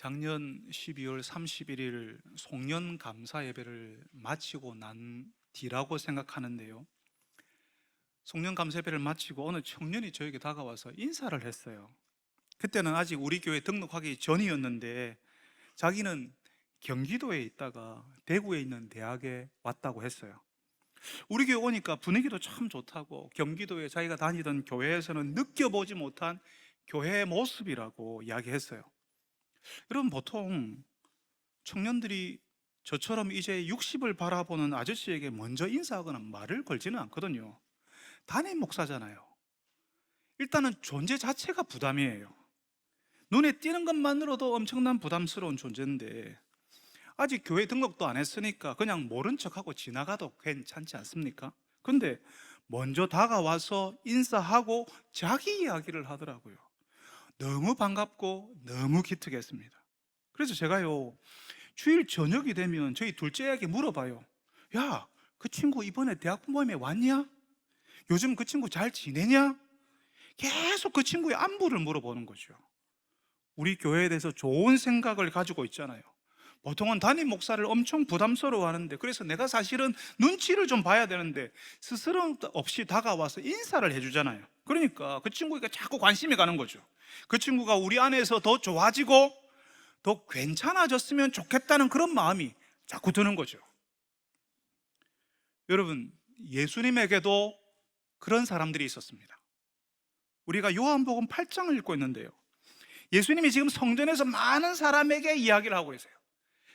작년 12월 31일 송년 감사 예배를 마치고 난 뒤라고 생각하는데요. 송년 감사 예배를 마치고 어느 청년이 저에게 다가와서 인사를 했어요. 그때는 아직 우리 교회 등록하기 전이었는데 자기는 경기도에 있다가 대구에 있는 대학에 왔다고 했어요. 우리 교회 오니까 분위기도 참 좋다고, 경기도에 자기가 다니던 교회에서는 느껴보지 못한 교회의 모습이라고 이야기했어요. 여러분, 보통 청년들이 저처럼 이제 60을 바라보는 아저씨에게 먼저 인사하거나 말을 걸지는 않거든요. 담임 목사잖아요. 일단은 존재 자체가 부담이에요. 눈에 띄는 것만으로도 엄청난 부담스러운 존재인데 아직 교회 등록도 안 했으니까 그냥 모른 척하고 지나가도 괜찮지 않습니까? 근데 먼저 다가와서 인사하고 자기 이야기를 하더라고요. 너무 반갑고 너무 기특했습니다. 그래서 제가요, 주일 저녁이 되면 저희 둘째에게 물어봐요. 야, 그 친구 이번에 대학 모임에 왔냐? 요즘 그 친구 잘 지내냐? 계속 그 친구의 안부를 물어보는 거죠. 우리 교회에 대해서 좋은 생각을 가지고 있잖아요. 보통은 담임 목사를 엄청 부담스러워 하는데, 그래서 내가 사실은 눈치를 좀 봐야 되는데 스스럼 없이 다가와서 인사를 해주잖아요. 그러니까 그 친구가 자꾸 관심이 가는 거죠. 그 친구가 우리 안에서 더 좋아지고 더 괜찮아졌으면 좋겠다는 그런 마음이 자꾸 드는 거죠. 여러분, 예수님에게도 그런 사람들이 있었습니다. 우리가 요한복음 8장을 읽고 있는데요, 예수님이 지금 성전에서 많은 사람에게 이야기를 하고 계세요.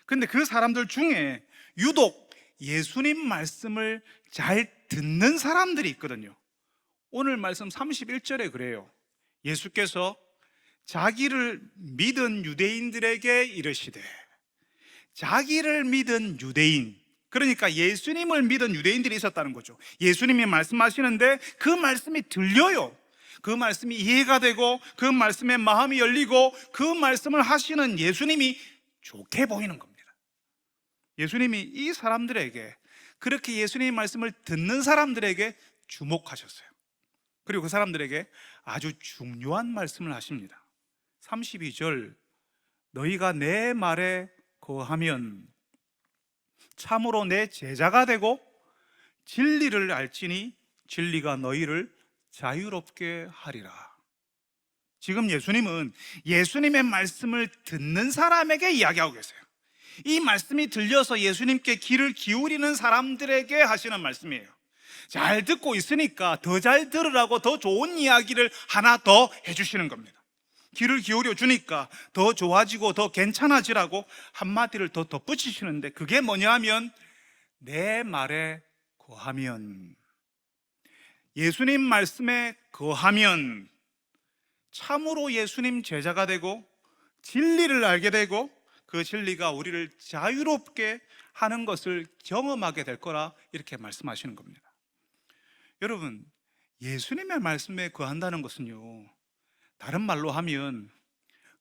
근데 그 사람들 중에 유독 예수님 말씀을 잘 듣는 사람들이 있거든요. 오늘 말씀 31절에 그래요. 예수께서 자기를 믿은 유대인들에게 이르시되, 자기를 믿은 유대인, 그러니까 예수님을 믿은 유대인들이 있었다는 거죠. 예수님이 말씀하시는데 그 말씀이 들려요. 그 말씀이 이해가 되고 그 말씀에 마음이 열리고 그 말씀을 하시는 예수님이 좋게 보이는 겁니다. 예수님이 이 사람들에게, 그렇게 예수님의 말씀을 듣는 사람들에게 주목하셨어요. 그리고 그 사람들에게 아주 중요한 말씀을 하십니다. 32절, 너희가 내 말에 거하면 참으로 내 제자가 되고 진리를 알지니 진리가 너희를 자유롭게 하리라. 지금 예수님은 예수님의 말씀을 듣는 사람에게 이야기하고 계세요. 이 말씀이 들려서 예수님께 귀를 기울이는 사람들에게 하시는 말씀이에요. 잘 듣고 있으니까 더 잘 들으라고 더 좋은 이야기를 하나 더 해주시는 겁니다. 귀를 기울여 주니까 더 좋아지고 더 괜찮아지라고 한마디를 더 덧붙이시는데, 그게 뭐냐 하면 내 말에 거하면, 예수님 말씀에 거하면 참으로 예수님 제자가 되고 진리를 알게 되고 그 진리가 우리를 자유롭게 하는 것을 경험하게 될 거라, 이렇게 말씀하시는 겁니다. 여러분, 예수님의 말씀에 거한다는 것은요, 다른 말로 하면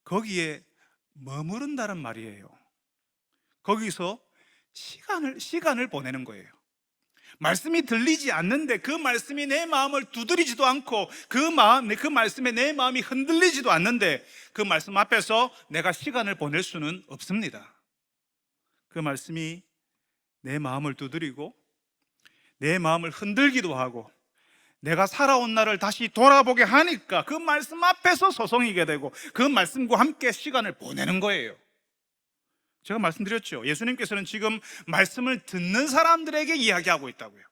거기에 머무른다는 말이에요. 거기서 시간을 보내는 거예요. 말씀이 들리지 않는데 그 말씀이 내 마음을 두드리지도 않고 그 말씀에 내 마음이 흔들리지도 않는데 그 말씀 앞에서 내가 시간을 보낼 수는 없습니다. 그 말씀이 내 마음을 두드리고 내 마음을 흔들기도 하고 내가 살아온 날을 다시 돌아보게 하니까 그 말씀 앞에서 서성이게 되고 그 말씀과 함께 시간을 보내는 거예요. 제가 말씀드렸죠. 예수님께서는 지금 말씀을 듣는 사람들에게 이야기하고 있다고요.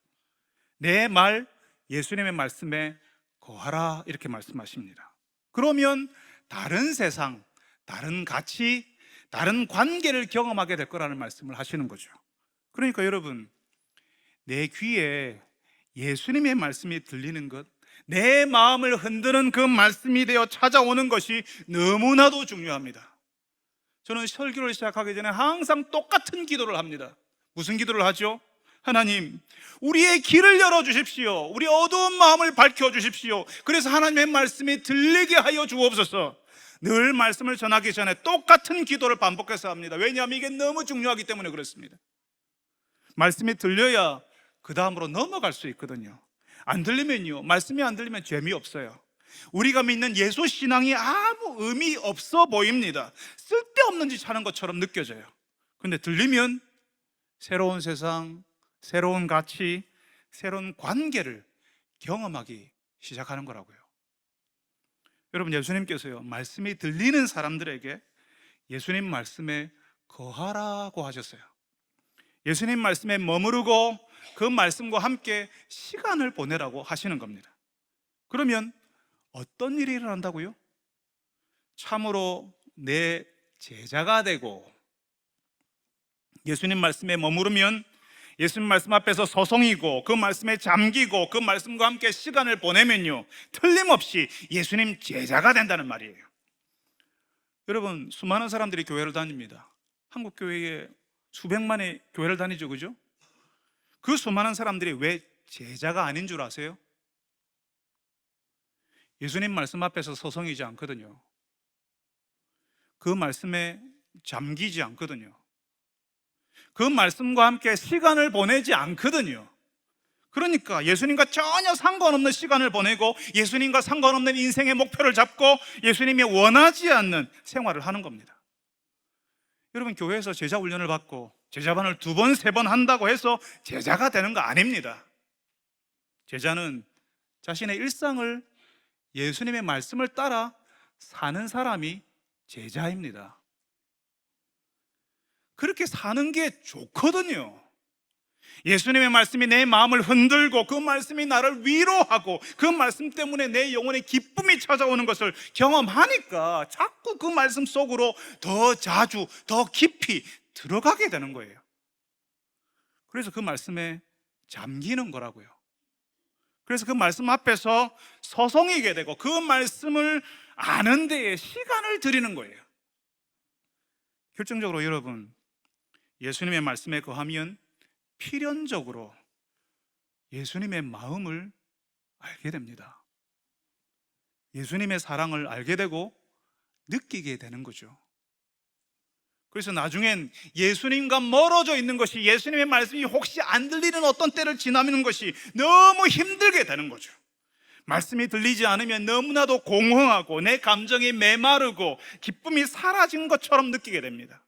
내 말, 예수님의 말씀에 거하라, 이렇게 말씀하십니다. 그러면 다른 세상, 다른 가치, 다른 관계를 경험하게 될 거라는 말씀을 하시는 거죠. 그러니까 여러분, 내 귀에 예수님의 말씀이 들리는 것, 내 마음을 흔드는 그 말씀이 되어 찾아오는 것이 너무나도 중요합니다. 저는 설교를 시작하기 전에 항상 똑같은 기도를 합니다. 무슨 기도를 하죠? 하나님, 우리의 길을 열어주십시오. 우리 어두운 마음을 밝혀주십시오. 그래서 하나님의 말씀이 들리게 하여 주옵소서. 늘 말씀을 전하기 전에 똑같은 기도를 반복해서 합니다. 왜냐하면 이게 너무 중요하기 때문에 그렇습니다. 말씀이 들려야 그 다음으로 넘어갈 수 있거든요. 안 들리면요, 말씀이 안 들리면 재미없어요. 우리가 믿는 예수 신앙이 아무 의미 없어 보입니다. 쓸데없는 짓 하는 것처럼 느껴져요. 근데 들리면 새로운 세상, 새로운 가치, 새로운 관계를 경험하기 시작하는 거라고요. 여러분, 예수님께서요, 말씀이 들리는 사람들에게 예수님 말씀에 거하라고 하셨어요. 예수님 말씀에 머무르고 그 말씀과 함께 시간을 보내라고 하시는 겁니다. 그러면 어떤 일이 일어난다고요? 참으로 내 제자가 되고, 예수님 말씀에 머무르면 예수님 말씀 앞에서 서성이고 그 말씀에 잠기고 그 말씀과 함께 시간을 보내면요, 틀림없이 예수님 제자가 된다는 말이에요. 여러분, 수많은 사람들이 교회를 다닙니다. 한국 교회에 수백만의 교회를 다니죠, 그죠? 그 수많은 사람들이 왜 제자가 아닌 줄 아세요? 예수님 말씀 앞에서 서성이지 않거든요. 그 말씀에 잠기지 않거든요. 그 말씀과 함께 시간을 보내지 않거든요. 그러니까 예수님과 전혀 상관없는 시간을 보내고 예수님과 상관없는 인생의 목표를 잡고 예수님이 원하지 않는 생활을 하는 겁니다. 여러분, 교회에서 제자 훈련을 받고 제자반을 2번, 3번 한다고 해서 제자가 되는 거 아닙니다. 제자는 자신의 일상을 예수님의 말씀을 따라 사는 사람이 제자입니다. 그렇게 사는 게 좋거든요. 예수님의 말씀이 내 마음을 흔들고 그 말씀이 나를 위로하고 그 말씀 때문에 내 영혼에 기쁨이 찾아오는 것을 경험하니까 자꾸 그 말씀 속으로 더 자주, 더 깊이 들어가게 되는 거예요. 그래서 그 말씀에 잠기는 거라고요. 그래서 그 말씀 앞에서 서성이게 되고 그 말씀을 아는 데에 시간을 들이는 거예요. 결정적으로 여러분, 예수님의 말씀에 거하면 필연적으로 예수님의 마음을 알게 됩니다. 예수님의 사랑을 알게 되고 느끼게 되는 거죠. 그래서 나중엔 예수님과 멀어져 있는 것이, 예수님의 말씀이 혹시 안 들리는 어떤 때를 지나는 것이 너무 힘들게 되는 거죠. 말씀이 들리지 않으면 너무나도 공허하고 내 감정이 메마르고 기쁨이 사라진 것처럼 느끼게 됩니다.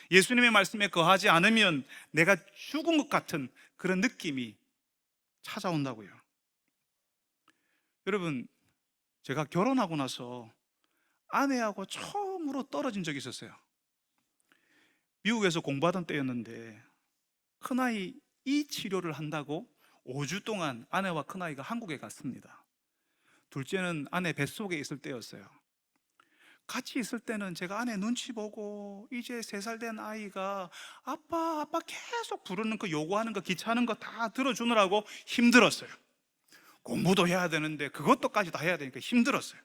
예수님의 말씀에 거하지 않으면 내가 죽은 것 같은 그런 느낌이 찾아온다고요. 여러분, 제가 결혼하고 나서 아내하고 처음으로 떨어진 적이 있었어요. 미국에서 공부하던 때였는데 큰아이 이 치료를 한다고 5주 동안 아내와 큰아이가 한국에 갔습니다. 둘째는 아내 뱃속에 있을 때였어요. 같이 있을 때는 제가 아내 눈치 보고 이제 3살 된 아이가 아빠 아빠 계속 부르는 그 요구하는 거, 귀찮은 거 다 들어주느라고 힘들었어요. 공부도 해야 되는데 그것도까지 다 해야 되니까 힘들었어요.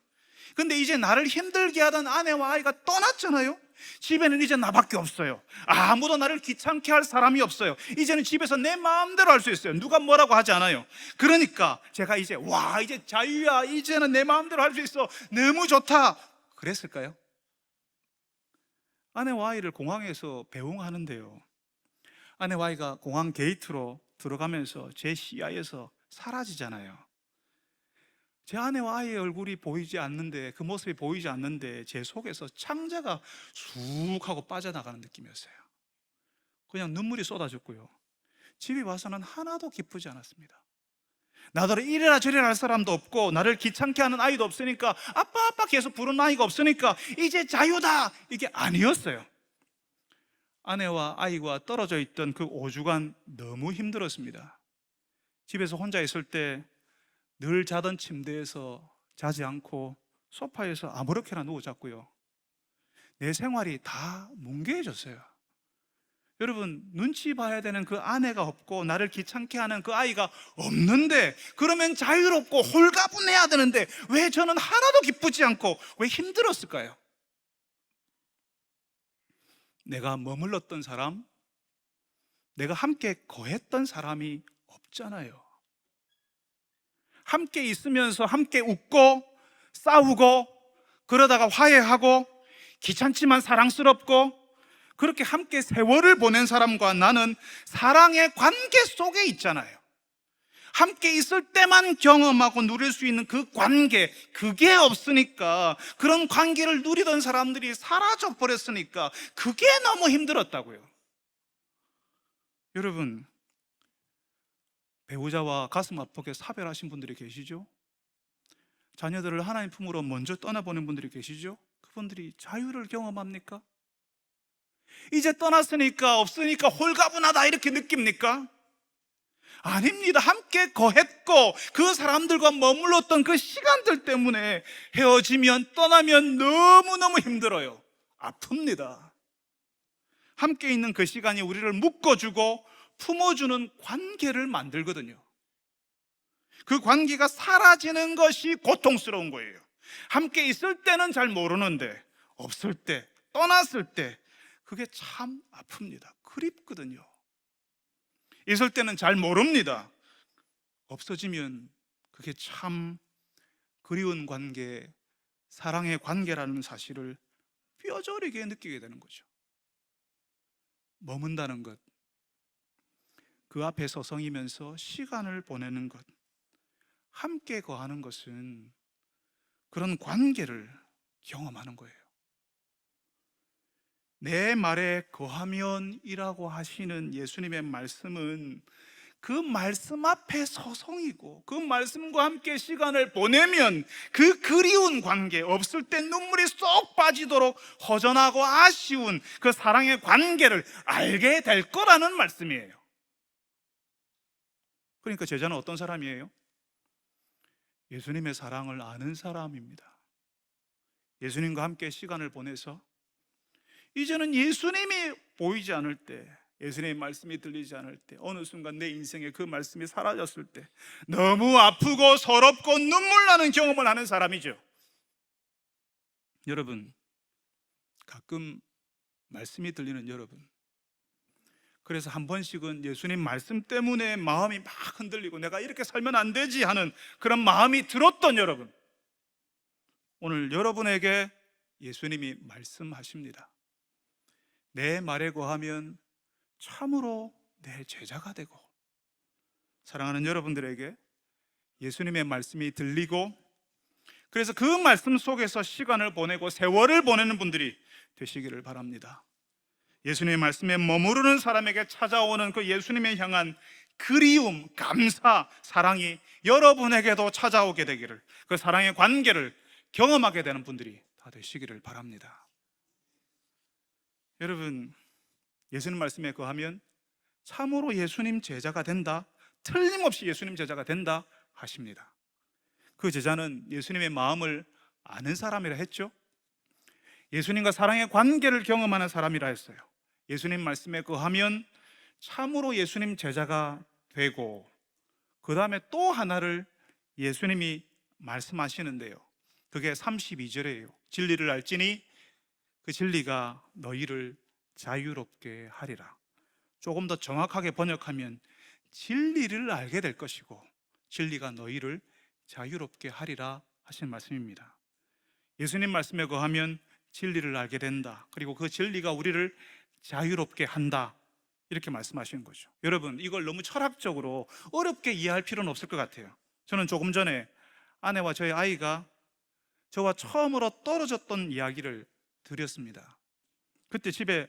근데 이제 나를 힘들게 하던 아내와 아이가 떠났잖아요. 집에는 이제 나밖에 없어요. 아무도 나를 귀찮게 할 사람이 없어요. 이제는 집에서 내 마음대로 할 수 있어요. 누가 뭐라고 하지 않아요. 그러니까 제가 이제 이제 자유야, 이제는 내 마음대로 할 수 있어, 너무 좋다, 그랬을까요? 아내와 아이를 공항에서 배웅하는데요, 아내와 아이가 공항 게이트로 들어가면서 제 시야에서 사라지잖아요. 제 아내와 아이의 얼굴이 보이지 않는데, 그 모습이 보이지 않는데 제 속에서 창자가 쑥 하고 빠져나가는 느낌이었어요. 그냥 눈물이 쏟아졌고요. 집에 와서는 하나도 기쁘지 않았습니다. 나더러 이래라 저래라 할 사람도 없고 나를 귀찮게 하는 아이도 없으니까, 아빠 아빠 계속 부르는 아이가 없으니까 이제 자유다, 이게 아니었어요. 아내와 아이와 떨어져 있던 그 5주간 너무 힘들었습니다. 집에서 혼자 있을 때 늘 자던 침대에서 자지 않고 소파에서 아무렇게나 누워 잤고요. 내 생활이 다 뭉개졌어요. 여러분, 눈치 봐야 되는 그 아내가 없고 나를 귀찮게 하는 그 아이가 없는데, 그러면 자유롭고 홀가분해야 되는데 왜 저는 하나도 기쁘지 않고 왜 힘들었을까요? 내가 머물렀던 사람, 내가 함께 거했던 사람이 없잖아요. 함께 있으면서 함께 웃고 싸우고 그러다가 화해하고 귀찮지만 사랑스럽고 그렇게 함께 세월을 보낸 사람과 나는 사랑의 관계 속에 있잖아요. 함께 있을 때만 경험하고 누릴 수 있는 그 관계, 그게 없으니까, 그런 관계를 누리던 사람들이 사라져 버렸으니까 그게 너무 힘들었다고요. 여러분, 배우자와 가슴 아프게 사별하신 분들이 계시죠? 자녀들을 하나님 품으로 먼저 떠나보낸 분들이 계시죠? 그분들이 자유를 경험합니까? 이제 떠났으니까, 없으니까 홀가분하다 이렇게 느낍니까? 아닙니다. 함께 거했고 그 사람들과 머물렀던 그 시간들 때문에 헤어지면, 떠나면 너무너무 힘들어요. 아픕니다. 함께 있는 그 시간이 우리를 묶어주고 품어주는 관계를 만들거든요. 그 관계가 사라지는 것이 고통스러운 거예요. 함께 있을 때는 잘 모르는데 없을 때, 떠났을 때 그게 참 아픕니다. 그립거든요. 있을 때는 잘 모릅니다. 없어지면 그게 참 그리운 관계, 사랑의 관계라는 사실을 뼈저리게 느끼게 되는 거죠. 머문다는 것, 그 앞에 서성이면서 시간을 보내는 것, 함께 거하는 것은 그런 관계를 경험하는 거예요. 내 말에 거하면이라고 하시는 예수님의 말씀은 그 말씀 앞에 서성이고 그 말씀과 함께 시간을 보내면 그 그리운 관계, 없을 때 눈물이 쏙 빠지도록 허전하고 아쉬운 그 사랑의 관계를 알게 될 거라는 말씀이에요. 그러니까 제자는 어떤 사람이에요? 예수님의 사랑을 아는 사람입니다. 예수님과 함께 시간을 보내서 이제는 예수님이 보이지 않을 때, 예수님의 말씀이 들리지 않을 때, 어느 순간 내 인생에 그 말씀이 사라졌을 때 너무 아프고 서럽고 눈물 나는 경험을 하는 사람이죠. 여러분, 가끔 말씀이 들리는 여러분, 그래서 한 번씩은 예수님 말씀 때문에 마음이 막 흔들리고 내가 이렇게 살면 안 되지 하는 그런 마음이 들었던 여러분, 오늘 여러분에게 예수님이 말씀하십니다. 내 말에 거하면 참으로 내 제자가 되고. 사랑하는 여러분들에게 예수님의 말씀이 들리고, 그래서 그 말씀 속에서 시간을 보내고 세월을 보내는 분들이 되시기를 바랍니다. 예수님의 말씀에 머무르는 사람에게 찾아오는 그 예수님에 향한 그리움, 감사, 사랑이 여러분에게도 찾아오게 되기를, 그 사랑의 관계를 경험하게 되는 분들이 다 되시기를 바랍니다. 여러분, 예수님 말씀에 거하면 참으로 예수님 제자가 된다, 틀림없이 예수님 제자가 된다 하십니다. 그 제자는 예수님의 마음을 아는 사람이라 했죠. 예수님과 사랑의 관계를 경험하는 사람이라 했어요. 예수님 말씀에 거하면 참으로 예수님 제자가 되고, 그 다음에 또 하나를 예수님이 말씀하시는데요, 그게 32절이에요. 진리를 알지니 그 진리가 너희를 자유롭게 하리라. 조금 더 정확하게 번역하면 진리를 알게 될 것이고 진리가 너희를 자유롭게 하리라 하신 말씀입니다. 예수님 말씀에 거하면 진리를 알게 된다, 그리고 그 진리가 우리를 자유롭게 한다, 이렇게 말씀하시는 거죠. 여러분, 이걸 너무 철학적으로 어렵게 이해할 필요는 없을 것 같아요. 저는 조금 전에 아내와 저희 아이가 저와 처음으로 떨어졌던 이야기를 드렸습니다. 그때 집에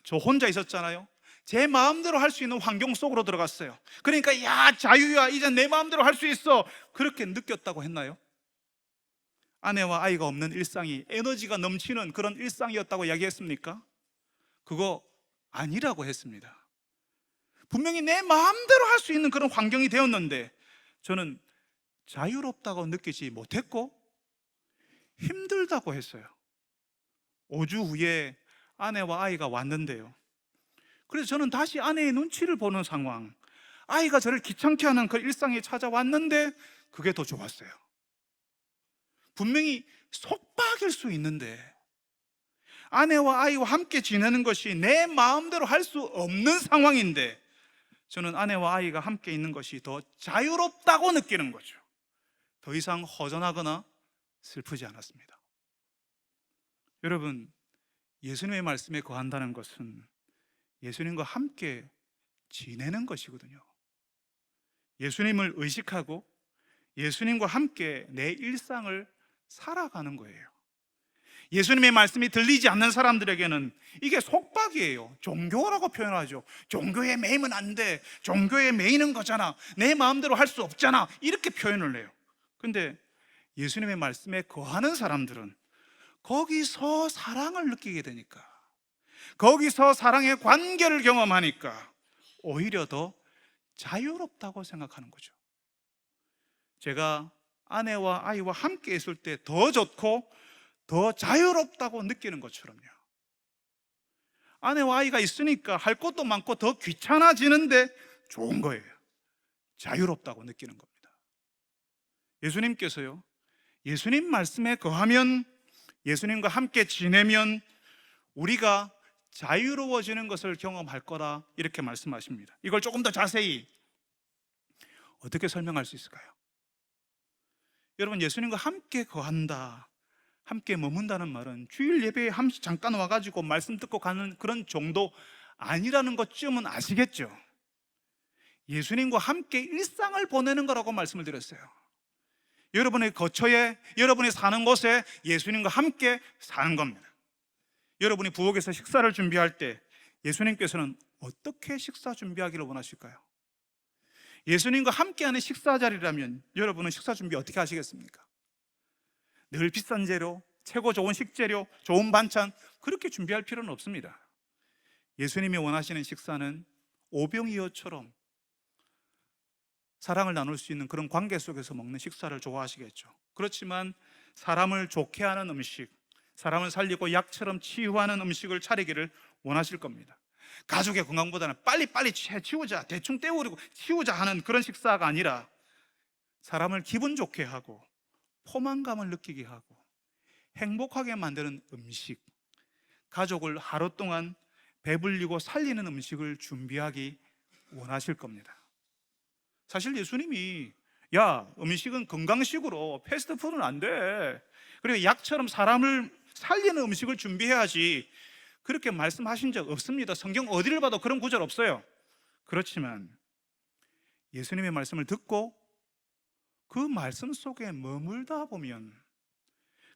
저 혼자 있었잖아요. 제 마음대로 할 수 있는 환경 속으로 들어갔어요. 그러니까 야, 자유야, 이제 내 마음대로 할 수 있어, 그렇게 느꼈다고 했나요? 아내와 아이가 없는 일상이 에너지가 넘치는 그런 일상이었다고 이야기했습니까? 그거 아니라고 했습니다. 분명히 내 마음대로 할 수 있는 그런 환경이 되었는데 저는 자유롭다고 느끼지 못했고 힘들다고 했어요. 5주 후에 아내와 아이가 왔는데요, 그래서 저는 다시 아내의 눈치를 보는 상황, 아이가 저를 귀찮게 하는 그 일상이 찾아왔는데 그게 더 좋았어요. 분명히 속박일 수 있는데 아내와 아이와 함께 지내는 것이 내 마음대로 할 수 없는 상황인데 저는 아내와 아이가 함께 있는 것이 더 자유롭다고 느끼는 거죠. 더 이상 허전하거나 슬프지 않았습니다. 여러분, 예수님의 말씀에 거한다는 것은 예수님과 함께 지내는 것이거든요. 예수님을 의식하고 예수님과 함께 내 일상을 살아가는 거예요. 예수님의 말씀이 들리지 않는 사람들에게는 이게 속박이에요. 종교라고 표현하죠. 종교에 매이면 안 돼. 종교에 매이는 거잖아. 내 마음대로 할 수 없잖아. 이렇게 표현을 해요. 근데 예수님의 말씀에 거하는 사람들은 거기서 사랑을 느끼게 되니까, 거기서 사랑의 관계를 경험하니까 오히려 더 자유롭다고 생각하는 거죠. 제가 아내와 아이와 함께 있을 때 더 좋고 더 자유롭다고 느끼는 것처럼요, 아내와 아이가 있으니까 할 것도 많고 더 귀찮아지는데 좋은 거예요. 자유롭다고 느끼는 겁니다. 예수님께서요, 예수님 말씀에 거하면, 예수님과 함께 지내면 우리가 자유로워지는 것을 경험할 거라 이렇게 말씀하십니다. 이걸 조금 더 자세히 어떻게 설명할 수 있을까요? 여러분, 예수님과 함께 거한다, 함께 머문다는 말은 주일 예배에 잠깐 와가지고 말씀 듣고 가는 그런 정도 아니라는 것쯤은 아시겠죠? 예수님과 함께 일상을 보내는 거라고 말씀을 드렸어요. 여러분의 거처에, 여러분이 사는 곳에 예수님과 함께 사는 겁니다. 여러분이 부엌에서 식사를 준비할 때 예수님께서는 어떻게 식사 준비하기를 원하실까요? 예수님과 함께하는 식사 자리라면 여러분은 식사 준비 어떻게 하시겠습니까? 늘 비싼 재료, 최고 좋은 식재료, 좋은 반찬 그렇게 준비할 필요는 없습니다. 예수님이 원하시는 식사는 오병이어처럼 사랑을 나눌 수 있는 그런 관계 속에서 먹는 식사를 좋아하시겠죠. 그렇지만 사람을 좋게 하는 음식, 사람을 살리고 약처럼 치유하는 음식을 차리기를 원하실 겁니다. 가족의 건강보다는 빨리빨리 치우자, 대충 때우려고 치우자 하는 그런 식사가 아니라 사람을 기분 좋게 하고 포만감을 느끼게 하고 행복하게 만드는 음식, 가족을 하루 동안 배불리고 살리는 음식을 준비하기 원하실 겁니다. 사실 예수님이 야, 음식은 건강식으로 패스트푸드는 안 돼, 그리고 약처럼 사람을 살리는 음식을 준비해야지, 그렇게 말씀하신 적 없습니다. 성경 어디를 봐도 그런 구절 없어요. 그렇지만 예수님의 말씀을 듣고 그 말씀 속에 머물다 보면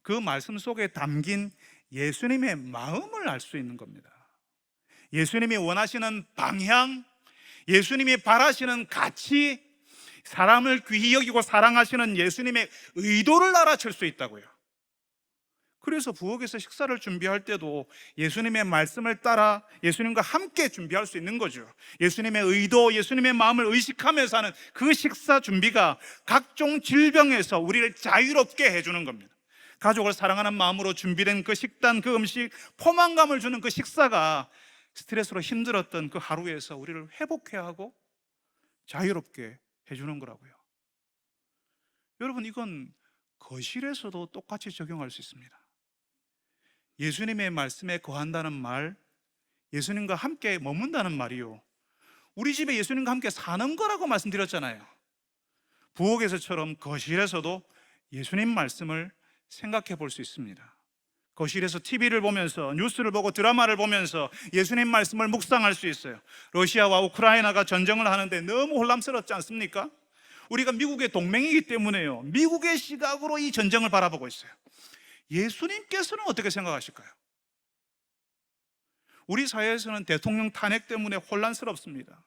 그 말씀 속에 담긴 예수님의 마음을 알 수 있는 겁니다. 예수님이 원하시는 방향, 예수님이 바라시는 가치, 사람을 귀히 여기고 사랑하시는 예수님의 의도를 알아챌 수 있다고요. 그래서 부엌에서 식사를 준비할 때도 예수님의 말씀을 따라 예수님과 함께 준비할 수 있는 거죠. 예수님의 의도, 예수님의 마음을 의식하면서 하는 그 식사 준비가 각종 질병에서 우리를 자유롭게 해주는 겁니다. 가족을 사랑하는 마음으로 준비된 그 식단, 그 음식, 포만감을 주는 그 식사가 스트레스로 힘들었던 그 하루에서 우리를 회복해 하고 자유롭게 해주는 거라고요. 여러분, 이건 거실에서도 똑같이 적용할 수 있습니다. 예수님의 말씀에 거한다는 말, 예수님과 함께 머문다는 말이요, 우리 집에 예수님과 함께 사는 거라고 말씀드렸잖아요. 부엌에서처럼 거실에서도 예수님 말씀을 생각해 볼 수 있습니다. 거실에서 TV를 보면서, 뉴스를 보고 드라마를 보면서 예수님 말씀을 묵상할 수 있어요. 러시아와 우크라이나가 전쟁을 하는데 너무 혼란스럽지 않습니까? 우리가 미국의 동맹이기 때문에요, 미국의 시각으로 이 전쟁을 바라보고 있어요. 예수님께서는 어떻게 생각하실까요? 우리 사회에서는 대통령 탄핵 때문에 혼란스럽습니다.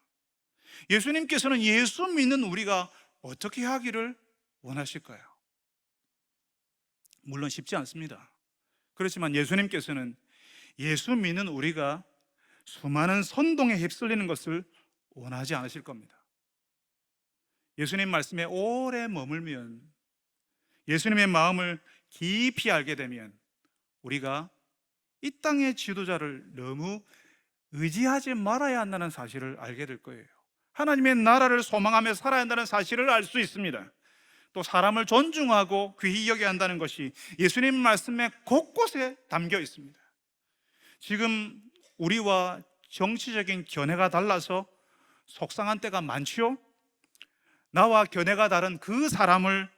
예수님께서는 예수 믿는 우리가 어떻게 하기를 원하실까요? 물론 쉽지 않습니다. 그렇지만 예수님께서는 예수 믿는 우리가 수많은 선동에 휩쓸리는 것을 원하지 않으실 겁니다. 예수님 말씀에 오래 머물면, 예수님의 마음을 깊이 알게 되면 우리가 이 땅의 지도자를 너무 의지하지 말아야 한다는 사실을 알게 될 거예요. 하나님의 나라를 소망하며 살아야 한다는 사실을 알 수 있습니다. 또 사람을 존중하고 귀히 여겨야 한다는 것이 예수님 말씀에 곳곳에 담겨 있습니다. 지금 우리와 정치적인 견해가 달라서 속상한 때가 많지요. 나와 견해가 다른 그 사람을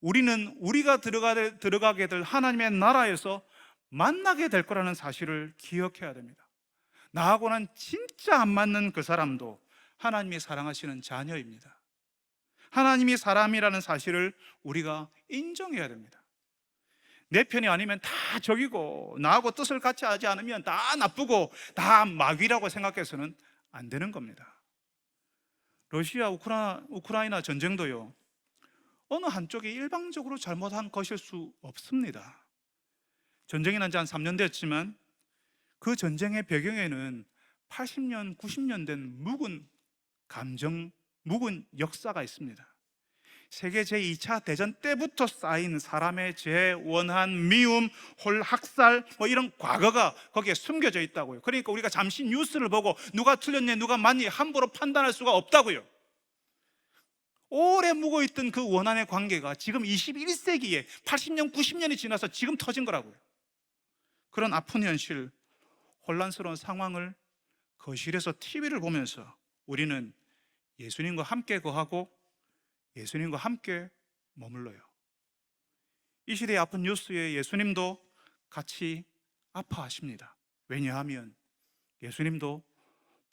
우리는 우리가 들어가게 될 하나님의 나라에서 만나게 될 거라는 사실을 기억해야 됩니다. 나하고는 진짜 안 맞는 그 사람도 하나님이 사랑하시는 자녀입니다. 하나님이 사람이라는 사실을 우리가 인정해야 됩니다. 내 편이 아니면 다 적이고 나하고 뜻을 같이 하지 않으면 다 나쁘고 다 마귀라고 생각해서는 안 되는 겁니다. 러시아 우크라이나 전쟁도요, 어느 한쪽이 일방적으로 잘못한 것일 수 없습니다. 전쟁이 난 지 한 3년 됐지만 그 전쟁의 배경에는 80년, 90년 된 묵은 감정, 묵은 역사가 있습니다. 세계 제2차 대전 때부터 쌓인 사람의 죄, 원한, 미움, 학살 이런 과거가 거기에 숨겨져 있다고요. 그러니까 우리가 잠시 뉴스를 보고 누가 틀렸냐 누가 맞니 함부로 판단할 수가 없다고요. 오래 묵어있던 그 원한의 관계가 지금 21세기에 80년, 90년이 지나서 지금 터진 거라고요. 그런 아픈 현실, 혼란스러운 상황을 거실에서 TV를 보면서 우리는 예수님과 함께 거하고 예수님과 함께 머물러요. 이 시대의 아픈 뉴스에 예수님도 같이 아파하십니다. 왜냐하면 예수님도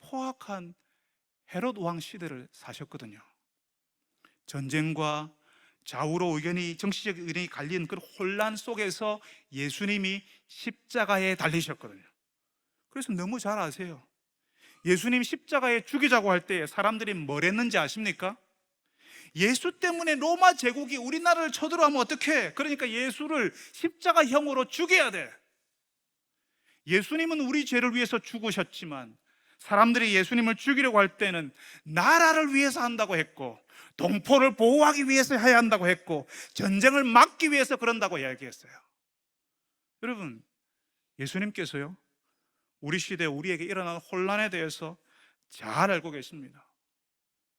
포악한 헤롯 왕 시대를 사셨거든요. 전쟁과 좌우로 의견이, 정치적 의견이 갈린 그 혼란 속에서 예수님이 십자가에 달리셨거든요. 그래서 너무 잘 아세요. 예수님 십자가에 죽이자고 할 때 사람들이 뭘 했는지 아십니까? 예수 때문에 로마 제국이 우리나라를 쳐들어오면 어떡해? 그러니까 예수를 십자가형으로 죽여야 돼. 예수님은 우리 죄를 위해서 죽으셨지만 사람들이 예수님을 죽이려고 할 때는 나라를 위해서 한다고 했고, 동포를 보호하기 위해서 해야 한다고 했고, 전쟁을 막기 위해서 그런다고 이야기했어요. 여러분, 예수님께서요, 우리 시대 우리에게 일어나는 혼란에 대해서 잘 알고 계십니다.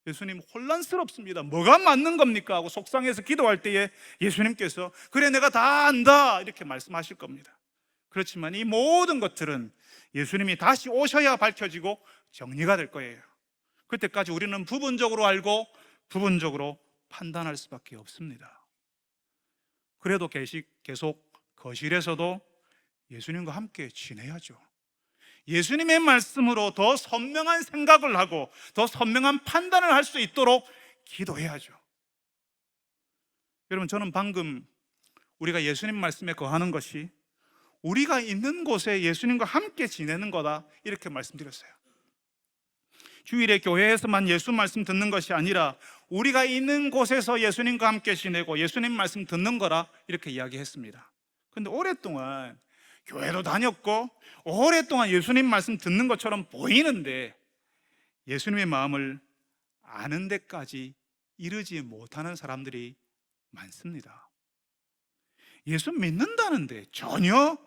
예수님 혼란스럽습니다. 뭐가 맞는 겁니까? 하고 속상해서 기도할 때에 예수님께서 그래 내가 다 안다 이렇게 말씀하실 겁니다. 그렇지만 이 모든 것들은 예수님이 다시 오셔야 밝혀지고 정리가 될 거예요. 그때까지 우리는 부분적으로 알고 부분적으로 판단할 수밖에 없습니다. 그래도 계속 거실에서도 예수님과 함께 지내야죠. 예수님의 말씀으로 더 선명한 생각을 하고 더 선명한 판단을 할 수 있도록 기도해야죠. 여러분, 저는 방금 우리가 예수님 말씀에 거하는 것이 우리가 있는 곳에 예수님과 함께 지내는 거다 이렇게 말씀드렸어요. 주일에 교회에서만 예수 말씀 듣는 것이 아니라 우리가 있는 곳에서 예수님과 함께 지내고 예수님 말씀 듣는 거라 이렇게 이야기했습니다. 그런데 오랫동안 교회도 다녔고 오랫동안 예수님 말씀 듣는 것처럼 보이는데 예수님의 마음을 아는 데까지 이르지 못하는 사람들이 많습니다. 예수 믿는다는데 전혀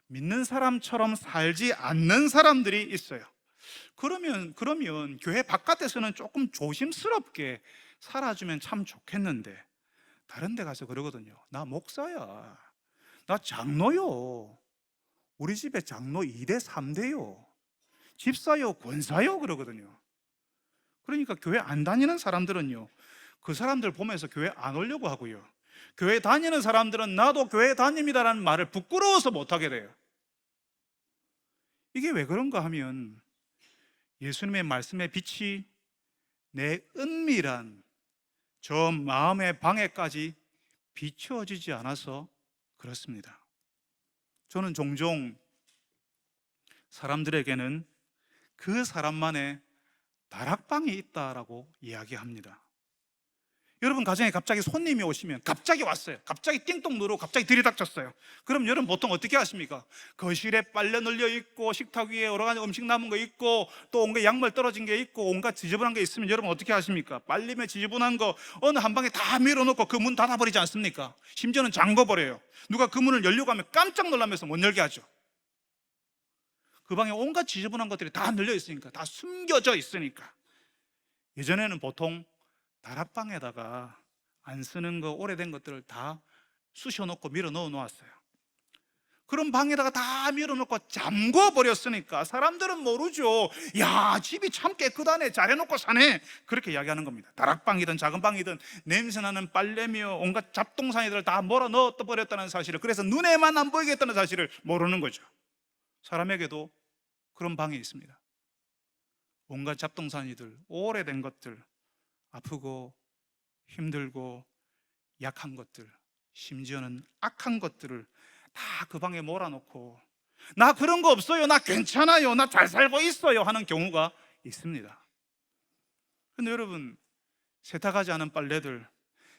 믿는 사람처럼 살지 않는 사람들이 있어요. 그러면 교회 바깥에서는 조금 조심스럽게 살아주면 참 좋겠는데 다른 데 가서 그러거든요. 나 목사야, 나 장로요, 우리 집에 장로 2대 3대요, 집사요, 권사요 그러거든요. 그러니까 교회 안 다니는 사람들은요, 그 사람들 보면서 교회 안 오려고 하고요, 교회 다니는 사람들은 나도 교회 다닙니다라는 말을 부끄러워서 못하게 돼요. 이게 왜 그런가 하면 예수님의 말씀의 빛이 내 은밀한 저 마음의 방에까지 비추어지지 않아서 그렇습니다. 저는 종종 사람들에게는 그 사람만의 다락방이 있다라고 이야기합니다. 여러분 가정에 갑자기 손님이 오시면, 갑자기 왔어요, 갑자기 띵동 누르고 갑자기 들이닥쳤어요. 그럼 여러분 보통 어떻게 하십니까? 거실에 빨래 널려 있고 식탁 위에 여러 가지 음식 남은 거 있고 또 온갖 양말 떨어진 게 있고 온갖 지저분한 게 있으면 여러분 어떻게 하십니까? 빨리면 지저분한 거 어느 한 방에 다 밀어놓고 그 문 닫아버리지 않습니까? 심지어는 잠궈버려요. 누가 그 문을 열려고 하면 깜짝 놀라면서 못 열게 하죠. 그 방에 온갖 지저분한 것들이 다 널려 있으니까, 다 숨겨져 있으니까. 예전에는 보통 다락방에다가 안 쓰는 거, 오래된 것들을 다 쑤셔놓고 밀어 넣어 놓았어요. 그런 방에다가 다 밀어 놓고 잠궈 버렸으니까 사람들은 모르죠. 야, 집이 참 깨끗하네, 잘해놓고 사네, 그렇게 이야기하는 겁니다. 다락방이든 작은 방이든 냄새나는 빨래며 온갖 잡동사니들을 다 몰아 넣어 버렸다는 사실을, 그래서 눈에만 안 보이겠다는 사실을 모르는 거죠. 사람에게도 그런 방이 있습니다. 온갖 잡동사니들, 오래된 것들, 아프고 힘들고 약한 것들, 심지어는 악한 것들을 다 그 방에 몰아놓고 나 그런 거 없어요, 나 괜찮아요, 나 잘 살고 있어요 하는 경우가 있습니다. 근데 여러분, 세탁하지 않은 빨래들,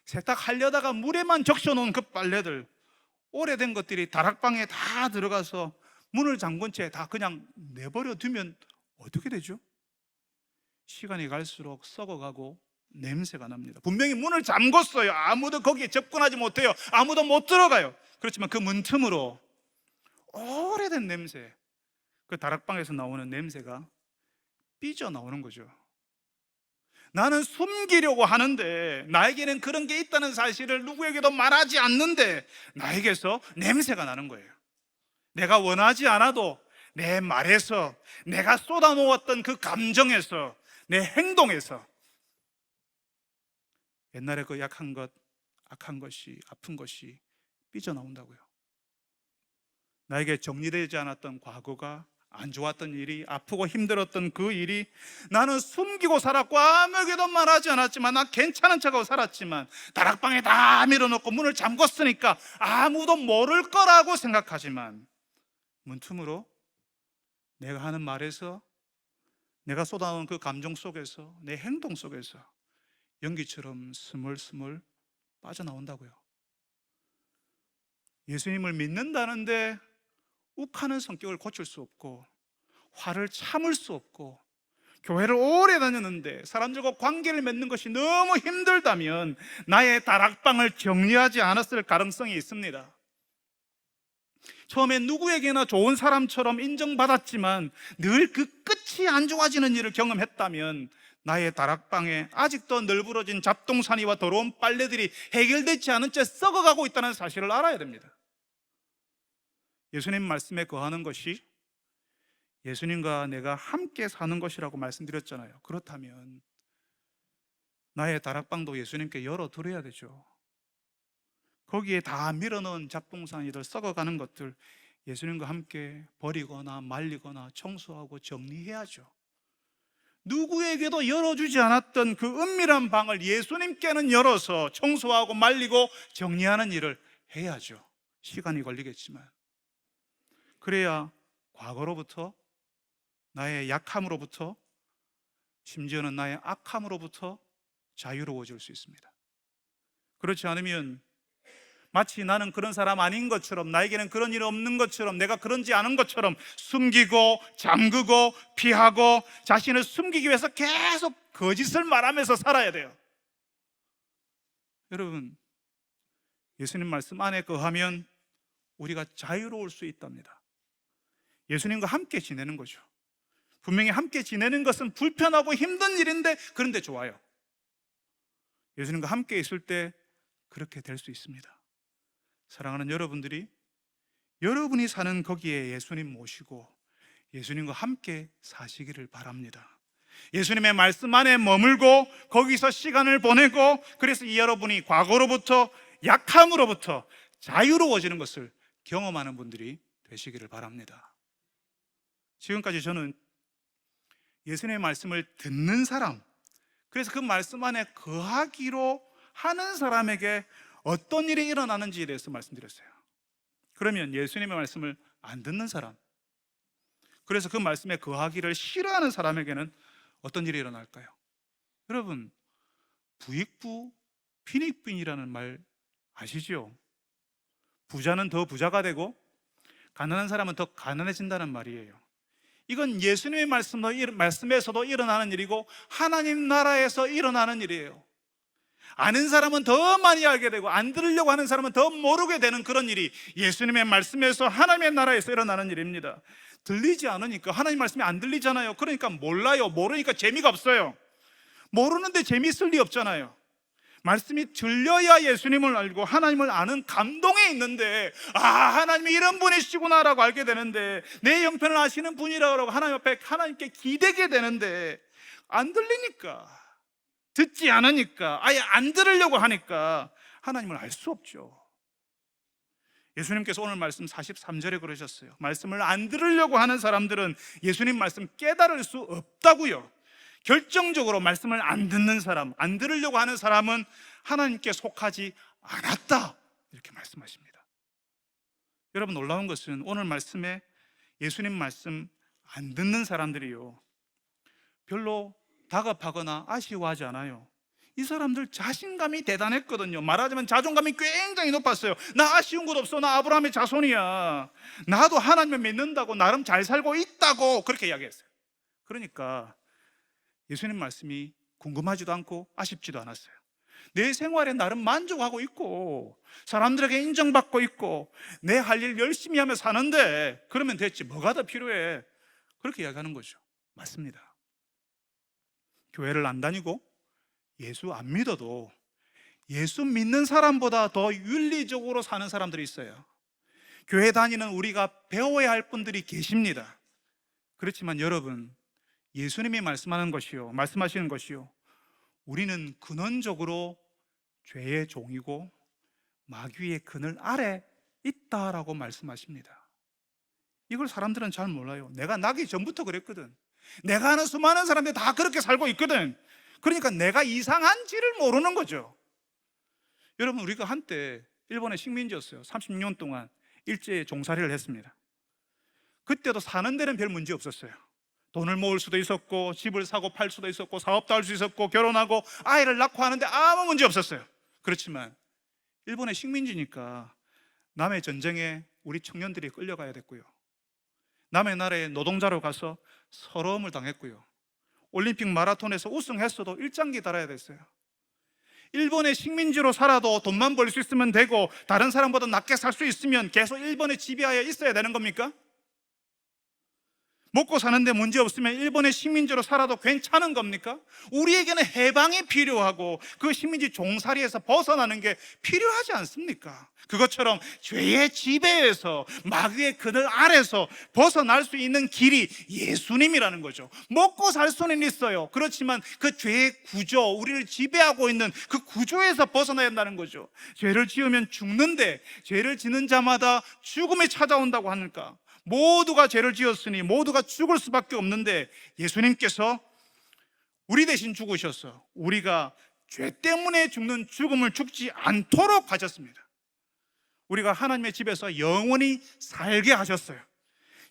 세탁하려다가 물에만 적셔놓은 그 빨래들, 오래된 것들이 다락방에 다 들어가서 문을 잠근 채 다 그냥 내버려 두면 어떻게 되죠? 시간이 갈수록 썩어가고 냄새가 납니다. 분명히 문을 잠궜어요. 아무도 거기에 접근하지 못해요. 아무도 못 들어가요. 그렇지만 그 문틈으로 오래된 냄새, 그 다락방에서 나오는 냄새가 삐져나오는 거죠. 나는 숨기려고 하는데, 나에게는 그런 게 있다는 사실을 누구에게도 말하지 않는데 나에게서 냄새가 나는 거예요. 내가 원하지 않아도 내 말에서, 내가 쏟아놓았던 그 감정에서, 내 행동에서 옛날에 그 약한 것, 악한 것이, 아픈 것이 삐져나온다고요. 나에게 정리되지 않았던 과거가, 안 좋았던 일이, 아프고 힘들었던 그 일이, 나는 숨기고 살았고 아무에게도 말하지 않았지만, 나 괜찮은 척하고 살았지만 다락방에 다 밀어놓고 문을 잠궜으니까 아무도 모를 거라고 생각하지만, 문틈으로 내가 하는 말에서, 내가 쏟아놓은 그 감정 속에서, 내 행동 속에서 연기처럼 스물스물 빠져나온다고요. 예수님을 믿는다는데 욱하는 성격을 고칠 수 없고, 화를 참을 수 없고, 교회를 오래 다녔는데 사람들과 관계를 맺는 것이 너무 힘들다면 나의 다락방을 정리하지 않았을 가능성이 있습니다. 처음에 누구에게나 좋은 사람처럼 인정받았지만 늘 그 끝이 안 좋아지는 일을 경험했다면 나의 다락방에 아직도 널브러진 잡동사니와 더러운 빨래들이 해결되지 않은 채 썩어가고 있다는 사실을 알아야 됩니다. 예수님 말씀에 거하는 것이 예수님과 내가 함께 사는 것이라고 말씀드렸잖아요. 그렇다면 나의 다락방도 예수님께 열어드려야 되죠. 거기에 다 밀어넣은 잡동사니들, 썩어가는 것들, 예수님과 함께 버리거나 말리거나 청소하고 정리해야죠. 누구에게도 열어주지 않았던 그 은밀한 방을 예수님께는 열어서 청소하고 말리고 정리하는 일을 해야죠. 시간이 걸리겠지만. 그래야 과거로부터, 나의 약함으로부터, 심지어는 나의 악함으로부터 자유로워질 수 있습니다. 그렇지 않으면 마치 나는 그런 사람 아닌 것처럼, 나에게는 그런 일 없는 것처럼, 내가 그런지 않은 것처럼 숨기고 잠그고 피하고 자신을 숨기기 위해서 계속 거짓을 말하면서 살아야 돼요. 여러분, 예수님 말씀 안에 거하면 우리가 자유로울 수 있답니다. 예수님과 함께 지내는 거죠. 분명히 함께 지내는 것은 불편하고 힘든 일인데, 그런데 좋아요. 예수님과 함께 있을 때 그렇게 될 수 있습니다. 사랑하는 여러분들이, 여러분이 사는 거기에 예수님 모시고 예수님과 함께 사시기를 바랍니다. 예수님의 말씀 안에 머물고 거기서 시간을 보내고, 그래서 이 여러분이 과거로부터, 약함으로부터 자유로워지는 것을 경험하는 분들이 되시기를 바랍니다. 지금까지 저는 예수님의 말씀을 듣는 사람, 그래서 그 말씀 안에 거하기로 하는 사람에게 어떤 일이 일어나는지에 대해서 말씀드렸어요. 그러면 예수님의 말씀을 안 듣는 사람, 그래서 그 말씀에 거하기를 싫어하는 사람에게는 어떤 일이 일어날까요? 여러분, 부익부 빈익빈이라는 말 아시죠? 부자는 더 부자가 되고 가난한 사람은 더 가난해진다는 말이에요. 이건 예수님의 말씀에서도 일어나는 일이고 하나님 나라에서 일어나는 일이에요. 아는 사람은 더 많이 알게 되고 안 들으려고 하는 사람은 더 모르게 되는 그런 일이 예수님의 말씀에서, 하나님의 나라에서 일어나는 일입니다. 들리지 않으니까, 하나님 말씀이 안 들리잖아요. 그러니까 몰라요. 모르니까 재미가 없어요. 모르는데 재미있을 리 없잖아요. 말씀이 들려야 예수님을 알고 하나님을 아는 감동에 있는데, 하나님이 이런 분이시구나 라고 알게 되는데, 내 형편을 아시는 분이라고 하나님 앞에, 하나님께 기대게 되는데 안 들리니까, 듣지 않으니까, 아예 안 들으려고 하니까 하나님을 알 수 없죠. 예수님께서 오늘 말씀 43절에 그러셨어요. 말씀을 안 들으려고 하는 사람들은 예수님 말씀 깨달을 수 없다고요. 결정적으로 말씀을 안 듣는 사람, 안 들으려고 하는 사람은 하나님께 속하지 않았다, 이렇게 말씀하십니다. 여러분, 놀라운 것은 오늘 말씀에 예수님 말씀 안 듣는 사람들이요, 별로 다급하거나 아쉬워하지 않아요. 이 사람들 자신감이 대단했거든요. 말하자면 자존감이 굉장히 높았어요. 나 아쉬운 것 없어. 나 아브라함의 자손이야. 나도 하나님을 믿는다고 나름 잘 살고 있다고 그렇게 이야기했어요. 그러니까 예수님 말씀이 궁금하지도 않고 아쉽지도 않았어요. 내 생활에 나름 만족하고 있고 사람들에게 인정받고 있고 내 할 일 열심히 하며 사는데 그러면 됐지, 뭐가 더 필요해? 그렇게 이야기하는 거죠. 맞습니다. 교회를 안 다니고 예수 안 믿어도 예수 믿는 사람보다 더 윤리적으로 사는 사람들이 있어요. 교회 다니는 우리가 배워야 할 분들이 계십니다. 그렇지만 여러분, 예수님이 말씀하시는 것이요, 우리는 근원적으로 죄의 종이고 마귀의 그늘 아래 있다라고 말씀하십니다. 이걸 사람들은 잘 몰라요. 내가 나기 전부터 그랬거든. 내가 아는 수많은 사람들이 다 그렇게 살고 있거든. 그러니까 내가 이상한지를 모르는 거죠. 여러분, 우리가 한때 일본의 식민지였어요. 36년 동안 일제 종살이를 했습니다. 그때도 사는 데는 별 문제 없었어요. 돈을 모을 수도 있었고 집을 사고 팔 수도 있었고 사업도 할 수 있었고 결혼하고 아이를 낳고 하는데 아무 문제 없었어요. 그렇지만 일본의 식민지니까 남의 전쟁에 우리 청년들이 끌려가야 됐고요, 남의 나라에 노동자로 가서 서러움을 당했고요, 올림픽 마라톤에서 우승했어도 일장기 달아야 됐어요. 일본의 식민지로 살아도 돈만 벌 수 있으면 되고 다른 사람보다 낮게 살 수 있으면 계속 일본의 지배하에 있어야 되는 겁니까? 먹고 사는데 문제 없으면 일본의 식민지로 살아도 괜찮은 겁니까? 우리에게는 해방이 필요하고 그 식민지 종살이에서 벗어나는 게 필요하지 않습니까? 그것처럼 죄의 지배에서 마귀의 그늘 아래서 벗어날 수 있는 길이 예수님이라는 거죠. 먹고 살 수는 있어요. 그렇지만 그 죄의 구조, 우리를 지배하고 있는 그 구조에서 벗어나야 한다는 거죠. 죄를 지으면 죽는데 죄를 지는 자마다 죽음이 찾아온다고 하니까 모두가 죄를 지었으니 모두가 죽을 수밖에 없는데 예수님께서 우리 대신 죽으셔서 우리가 죄 때문에 죽는 죽음을 죽지 않도록 하셨습니다. 우리가 하나님의 집에서 영원히 살게 하셨어요.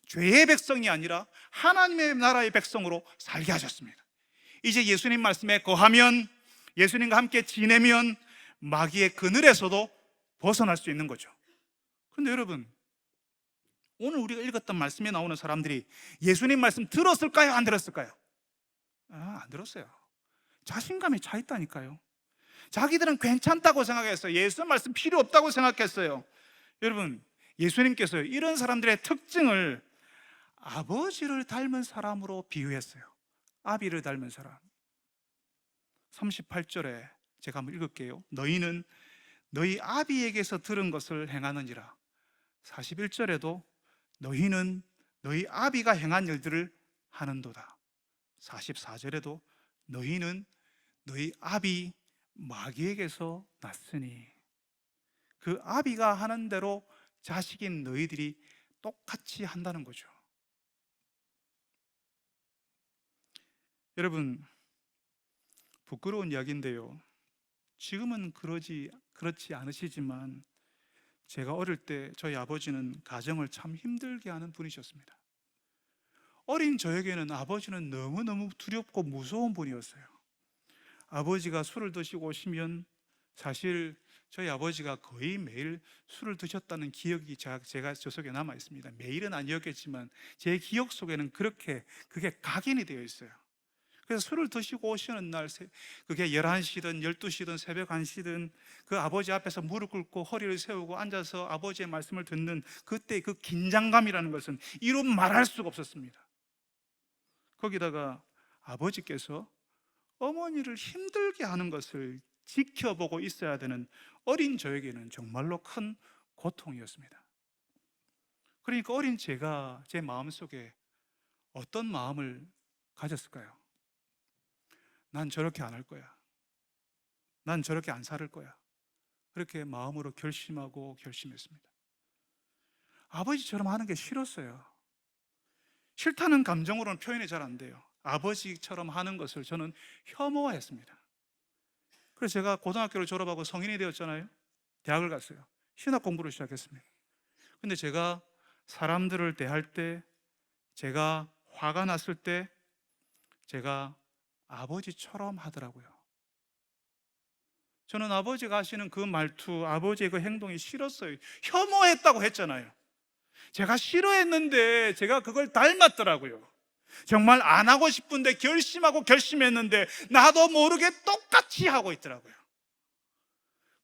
죄의 백성이 아니라 하나님의 나라의 백성으로 살게 하셨습니다. 이제 예수님 말씀에 거하면, 예수님과 함께 지내면 마귀의 그늘에서도 벗어날 수 있는 거죠. 그런데 여러분, 오늘 우리가 읽었던 말씀에 나오는 사람들이 예수님 말씀 들었을까요? 안 들었을까요? 안 들었어요. 자신감이 차 있다니까요. 자기들은 괜찮다고 생각했어요. 예수 말씀 필요 없다고 생각했어요. 여러분, 예수님께서 이런 사람들의 특징을 아버지를 닮은 사람으로 비유했어요. 아비를 닮은 사람. 38절에 제가 한번 읽을게요. 너희는 너희 아비에게서 들은 것을 행하느니라. 41절에도 너희는 너희 아비가 행한 일들을 하는도다. 44절에도 너희는 너희 아비 마귀에게서 났으니, 그 아비가 하는 대로 자식인 너희들이 똑같이 한다는 거죠. 여러분, 부끄러운 이야기인데요, 지금은 그렇지 않으시지만 제가 어릴 때 저희 아버지는 가정을 참 힘들게 하는 분이셨습니다. 어린 저에게는 아버지는 너무너무 두렵고 무서운 분이었어요. 아버지가 술을 드시고 오시면 사실 저희 아버지가 거의 매일 술을 드셨다는 기억이 제가 저 속에 남아 있습니다. 매일은 아니었겠지만 제 기억 속에는 그게 각인이 되어 있어요. 그래서 술을 드시고 오시는 날, 그게 11시든 12시든 새벽 1시든 그 아버지 앞에서 무릎 꿇고 허리를 세우고 앉아서 아버지의 말씀을 듣는 그때 그 긴장감이라는 것은 이루 말할 수가 없었습니다. 거기다가 아버지께서 어머니를 힘들게 하는 것을 지켜보고 있어야 되는 어린 저에게는 정말로 큰 고통이었습니다. 그러니까 어린 제가 제 마음속에 어떤 마음을 가졌을까요? 난 저렇게 안 할 거야. 난 저렇게 안 살 거야. 그렇게 마음으로 결심했습니다. 아버지처럼 하는 게 싫었어요. 싫다는 감정으로는 표현이 잘 안 돼요. 아버지처럼 하는 것을 저는 혐오했습니다. 그래서 제가 고등학교를 졸업하고 성인이 되었잖아요. 대학을 갔어요. 신학 공부를 시작했습니다. 근데 제가 사람들을 대할 때, 제가 화가 났을 때 제가 아버지처럼 하더라고요. 저는 아버지가 하시는 그 말투, 아버지의 그 행동이 싫었어요. 혐오했다고 했잖아요. 제가 싫어했는데 제가 그걸 닮았더라고요. 정말 안 하고 싶은데 결심하고 결심했는데 나도 모르게 똑같이 하고 있더라고요.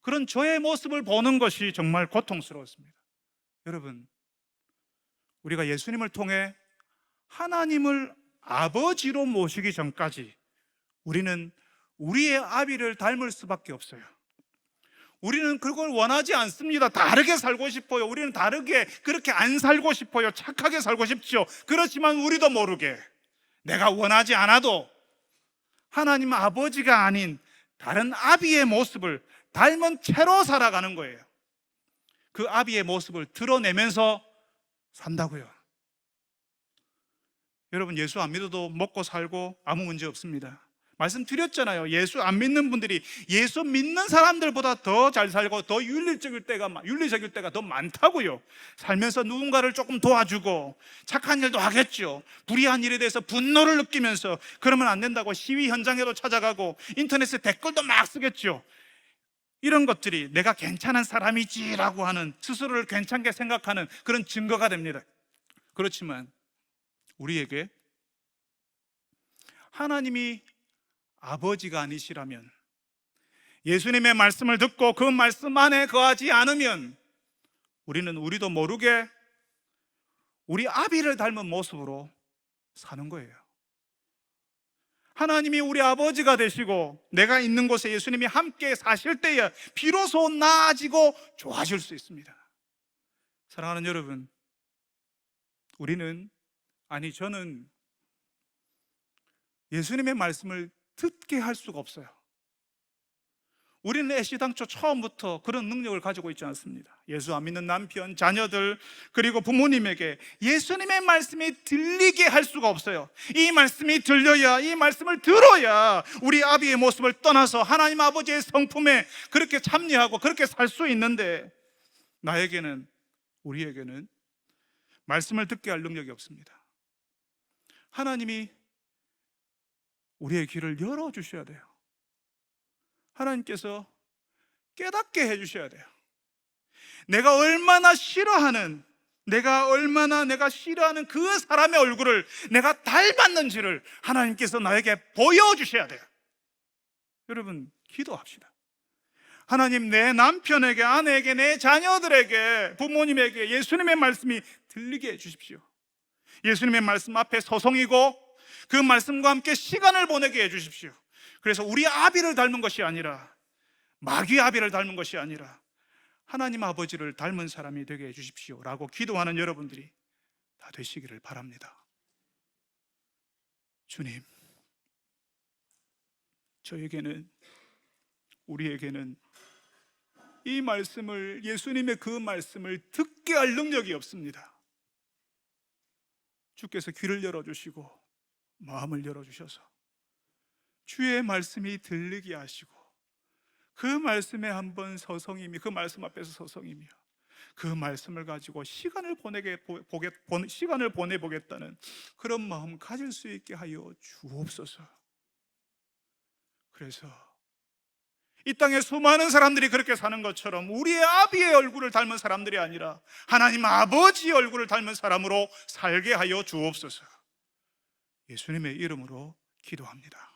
그런 저의 모습을 보는 것이 정말 고통스러웠습니다. 여러분, 우리가 예수님을 통해 하나님을 아버지로 모시기 전까지 우리는 우리의 아비를 닮을 수밖에 없어요. 우리는 그걸 원하지 않습니다. 다르게 살고 싶어요. 우리는 다르게, 그렇게 안 살고 싶어요. 착하게 살고 싶죠. 그렇지만 우리도 모르게 내가 원하지 않아도 하나님 아버지가 아닌 다른 아비의 모습을 닮은 채로 살아가는 거예요. 그 아비의 모습을 드러내면서 산다고요. 여러분, 예수 안 믿어도 먹고 살고 아무 문제 없습니다. 말씀드렸잖아요. 예수 안 믿는 분들이 예수 믿는 사람들보다 더 잘 살고 더 윤리적일 때가 더 많다고요. 살면서 누군가를 조금 도와주고 착한 일도 하겠죠. 불의한 일에 대해서 분노를 느끼면서 그러면 안 된다고 시위 현장에도 찾아가고 인터넷에 댓글도 막 쓰겠죠. 이런 것들이 내가 괜찮은 사람이지라고 하는, 스스로를 괜찮게 생각하는 그런 증거가 됩니다. 그렇지만 우리에게 하나님이 아버지가 아니시라면, 예수님의 말씀을 듣고 그 말씀 안에 거하지 않으면 우리는 우리도 모르게 우리 아비를 닮은 모습으로 사는 거예요. 하나님이 우리 아버지가 되시고 내가 있는 곳에 예수님이 함께 사실 때에 비로소 나아지고 좋아질 수 있습니다. 사랑하는 여러분, 저는 예수님의 말씀을 듣게 할 수가 없어요. 우리는 애시당초 처음부터 그런 능력을 가지고 있지 않습니다. 예수 안 믿는 남편, 자녀들, 그리고 부모님에게 예수님의 말씀이 들리게 할 수가 없어요. 이 말씀이 들려야, 이 말씀을 들어야 우리 아비의 모습을 떠나서 하나님 아버지의 성품에 그렇게 참여하고 그렇게 살 수 있는데, 우리에게는 말씀을 듣게 할 능력이 없습니다. 하나님이 우리의 귀를 열어주셔야 돼요. 하나님께서 깨닫게 해주셔야 돼요. 내가 얼마나 싫어하는 그 사람의 얼굴을 내가 닮았는지를 하나님께서 나에게 보여주셔야 돼요. 여러분, 기도합시다. 하나님, 내 남편에게, 아내에게, 내 자녀들에게, 부모님에게 예수님의 말씀이 들리게 해주십시오. 예수님의 말씀 앞에 서성이고 그 말씀과 함께 시간을 보내게 해주십시오. 그래서 우리 아비를 닮은 것이 아니라, 마귀 아비를 닮은 것이 아니라 하나님 아버지를 닮은 사람이 되게 해주십시오 라고 기도하는 여러분들이 다 되시기를 바랍니다. 주님, 우리에게는 이 말씀을, 예수님의 그 말씀을 듣게 할 능력이 없습니다. 주께서 귀를 열어주시고 마음을 열어주셔서 주의 말씀이 들리게 하시고 그 말씀에 한번 그 말씀 앞에서 서성이며 그 말씀을 가지고 시간을 보내보겠다는 그런 마음 가질 수 있게 하여 주옵소서. 그래서 이 땅에 수많은 사람들이 그렇게 사는 것처럼 우리의 아비의 얼굴을 닮은 사람들이 아니라 하나님 아버지의 얼굴을 닮은 사람으로 살게 하여 주옵소서. 예수님의 이름으로 기도합니다.